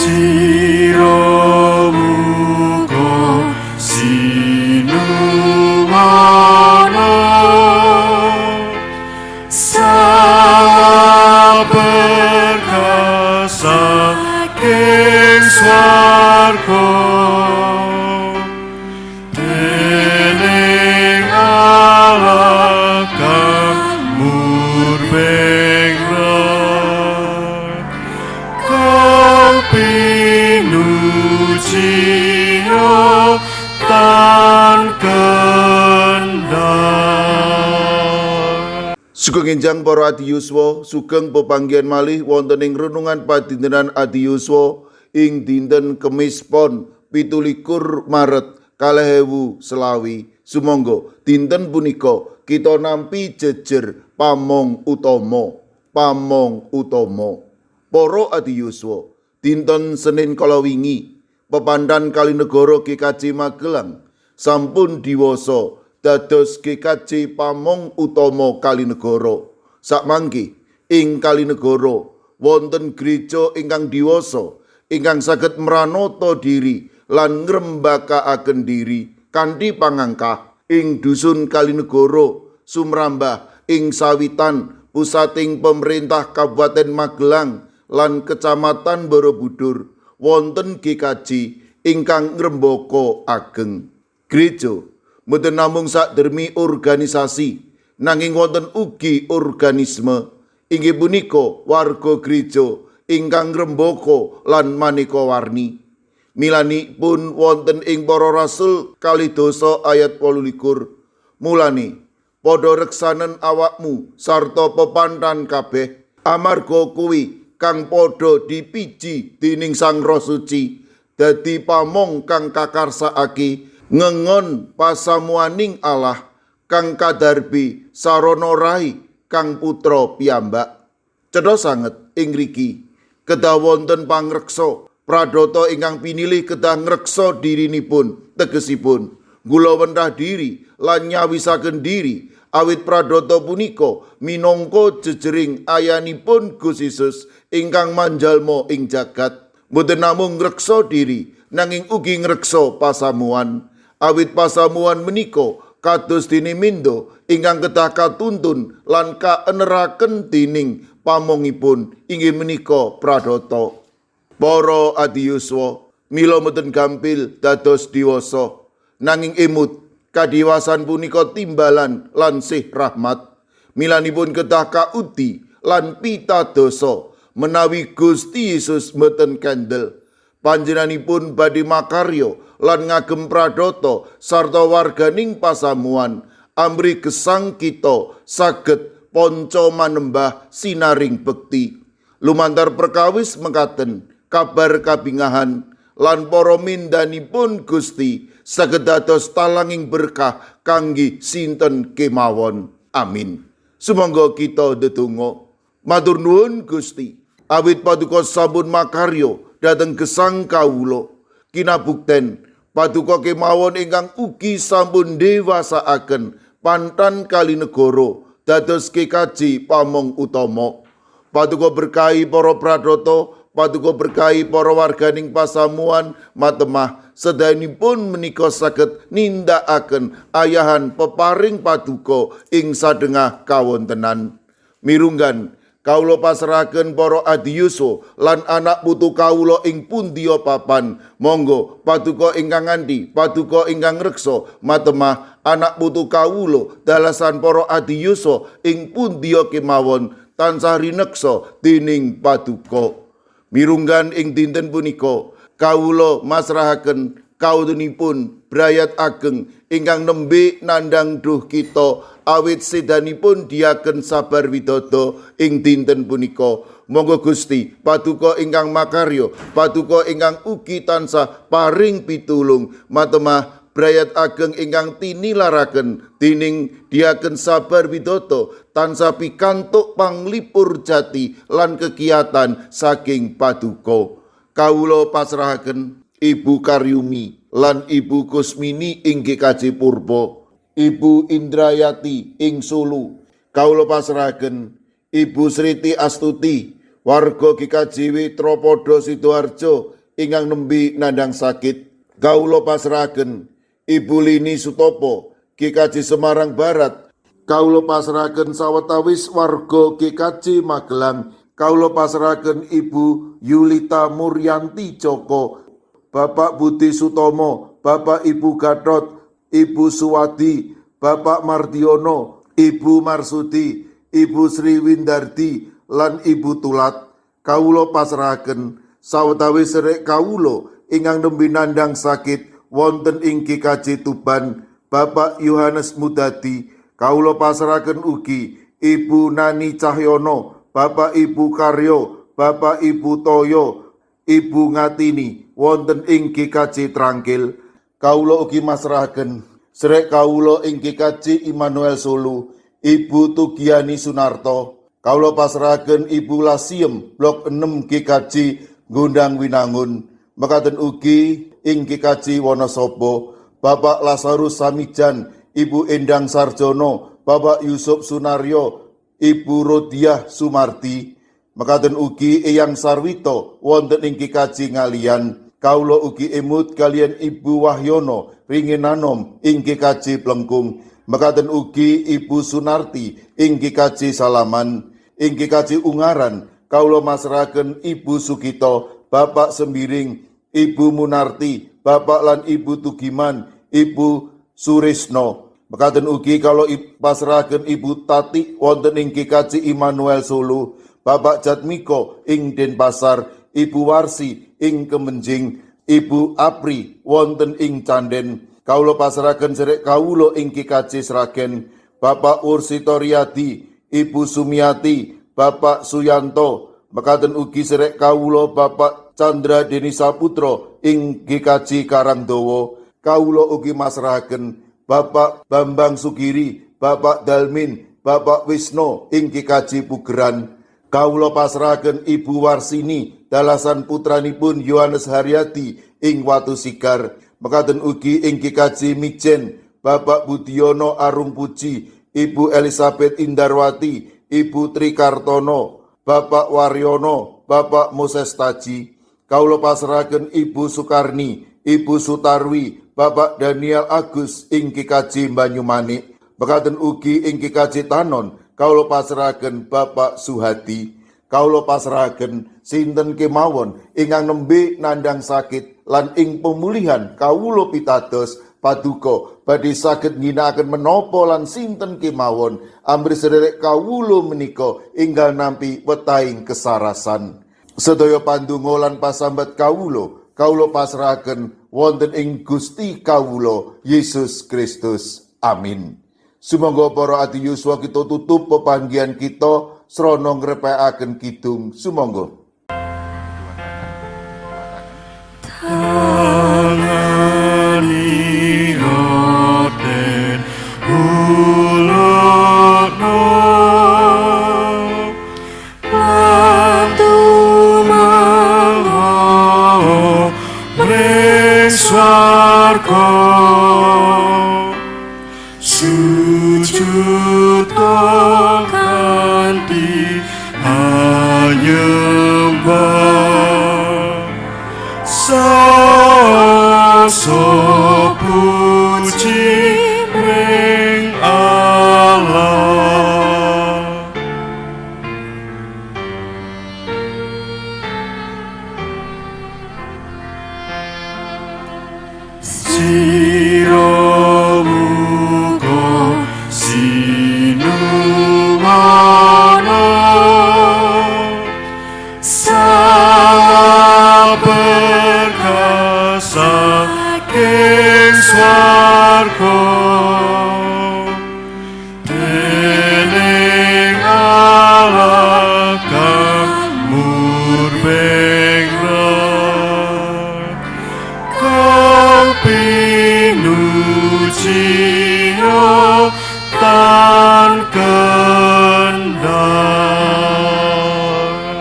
Sira muga sinumana saberkah saking swarga dening Allah kang murbeng pinujiyo tan kendal. Sugeng enjang para adiyuswa, sugeng pepanggihan malih wonten ing renungan padintenan adiyuswa ing dinten Kemis Pon 17 Maret 2020. Sumangga dinten punika kita nampi jejer pamong utama. Para adiyuswa, dinten Senin kala wingi Pepandan Kalinegara GKJ Magelang sampun diwasa dados GKJ Pamong Utama Kalinegara. Sakmangke ing Kalinegara wonten gereja ingkang diwasa ingkang saged mranata diri lan ngrembakakaken diri kanthi pangangkah ing dusun Kalinegara sumrambah ing sawitan pusating pemerintah Kabupaten Magelang lan Kecamatan Borobudur wonten GKJ ingkang ngrembaka ageng. Gereja mboten namung sakdermi organisasi nanging wonten ugi organisme inggih punika warga gereja ingkang ngrembaka lan maneka warni. Milanipun wonten ing Para Rasul 2 ayat 28 mulane padha reksanen awakmu sarta pepantan kabeh amarga kuwi kang padha dipiji dening Sang Roh Suci dadi pamong kang kakarsakake ngengon pasamuaning Allah kang kadarbi sarana rai kang putra piyambak. Cedha sanget ing mriki kedah wonten pangreksa pradata ingkang pinilih kedah ngreksa dirinipun, tegesipun ngulawentah diri lan nyawisaken diri awit pradata punika minangka jejering ayanipun Gusti Yesus ingkang manjalma ing jagat. Mboten namung ngreksa diri nanging ugi ngreksa pasamuan. Awit pasamuan menika kados dene mindo ingkang kedah katuntun lan kaeneraken dening pamongipun inggih menika pradata. Para adiyuswa, mila mboten gampil dados diwasa nanging emut kadiwasan punika timbalan lan sih rahmat. Milanipun kedah kauti lan pitadosa menawi Gusti Yesus mboten kendel. Panjenenganipun badhe makarya lan ngagem pradata sarta warganing pasamuan amri gesang kita saged panca manembah sinaring bekti. Lumantar perkawis mekaten kabar kabingahan lan para mindanipun Gusti saged dados talanging berkah kangge sinten kemawon. Amin. Sumangga kita ndedonga. Matur nuwun Gusti, awit paduka sampun makarya dhateng gesang kawula. Kinabukten paduka kemawon ingkang ugi sampun dewasaaken Pantan Kalinegara dados GKJ Pamong Utama. Paduka berkahi para pradata, paduka berkahi para warganing pasamuan matemah sedayanipun menika saged nindakaken ayahan peparing paduka ing sadengah kawontenan. Mirunggan kawula pasrahaken para adiyusa lan anak putu kawula ing pundiya papan. Monggo paduka ingkang nganti, paduka ingkang ngreksa matemah anak putu kawula dalasan para adiyusa ing pundiya kemawon tansah rineksa dening paduka. Mirunggan ing dinten punika kawula masrahaken kawutunipun brayat ageng ingkang nembe nandhang duh kita awit sedanipun diaken sabar widodо ing dinten punika. Monggo Gusti paduka ingkang makarya, paduka ingkang ugi tansah paring pitulung matemah brayat ageng ingkang tinilaraken dening diaken sabar widodо tansah pikantuk panglipur jati lan kegiatan saking paduka. Kawula pasrahaken Ibu Karyumi lan Ibu Kusmini ing GKJ Purba, Ibu Indrayati ing Sulu. Kawula pasrahaken Ibu Sriti Astuti warga GKJ Tropodo Sidoarjo ingkang nembe nandhang sakit. Kawula pasrahaken Ibu Lini Sutopo GKJ Semarang Barat. Kawula pasrahaken sawetawis warga GKJ Magelang. Kawula pasrahaken Ibu Yulita Muryanti Joko, Bapak Budi Sutomo, Bapak Ibu Gatot, Ibu Suwadi, Bapak Mardiono, Ibu Marsudi, Ibu Sri Windardi, lan Ibu Tulat. Kawula pasrahaken sawetawis sedherek kawula ingkang nembe nandhang sakit wonten ing GKJ Tuban, Bapak Yohanes Mudadi. Kawula pasrahaken ugi Ibu Nani Cahyono, Bapak Ibu Karyo, Bapak Ibu Toyo, Ibu Ngatini wonten ing GKJ Trangkil. Kawula ugi masrahaken sedherek kawula ing GKJ Immanuel Solo, Ibu Tugiani Sunarto. Kawula pasrahaken Ibu Lasiem Blok 6 GKJ Gondang Winangun. Mekaten ugi ing GKJ Wonosobo, Bapak Lazarus Samijan, Ibu Endang Sarjono, Bapak Yusuf Sunaryo, Ibu Rodiah Sumarti. Mekaten ugi Eyang Sarwito wonten ing GKJ Ngalian. Kawula ugi emut kalian Ibu Wahyono Ringinanom ing GKJ Plengkung. Mekaten ugi Ibu Sunarti ing GKJ Salaman. Ing GKJ Ungaran kawula masrahaken Ibu Sukito, Bapak Sembiring, Ibu Munarti, Bapak lan Ibu Tugiman, Ibu Surisno. Mekaten ugi kalau pasrahaken Ibu Tati wonten ing GKJ Immanuel Solo, Bapak Jatmiko ing Denpasar, Ibu Warsi ing Kemenjing, Ibu Apri wonten ing Canden. Kawula pasrahaken sedherek kawula ing GKJ Sragen, Bapak Ursito Riyadi, Ibu Sumiati, Bapak Suyanto. Mekaten ugi sedherek kawula Bapak Chandra Deni Saputra ing GKJ Karangdawa. Kawula ugi masrahaken Bapak Bambang Sugiri, Bapak Dalmin, Bapak Wisno ing GKJ Pugeran. Kawula pasrahaken Ibu Warsini dalasan putranipun Yohanes Haryadi ing Watu Sigar. Mekaten ugi ing GKJ Mijen, Bapak Budiono Arung Puji, Ibu Elizabeth Indarwati, Ibu Trikartono, Bapak Waryono, Bapak Moses Taji. Kawula pasrahaken Ibu Sukarni, Ibu Sutarwi, Bapak Daniel Agus ing GKJ Banyumanik. Mekaten ugi ing GKJ Tanon kawula pasrahaken Bapak Suhadi. Kawula pasrahaken sinten kemawon ingkang nembe nandhang sakit lan ing pemulihan kawula pitados paduka badhe saged ngginakaken menapa lan sinten kemawon amri sedherek kawula menika enggal nampi wetahing kesarasan. Sedaya pandonga lan pasambat kawula pasrahaken wonten ing Gusti kawula Yesus Kristus. Amin. Sumangga para adi yuswa kita tutup pepanggihan kita srana ngrepekaken kidung. Sumangga. Swarga sujud kanthi nyembah sasa puji ring Allah. Sira muga sinumana saberkah saking swarga dening Allah kang murbeng pinuji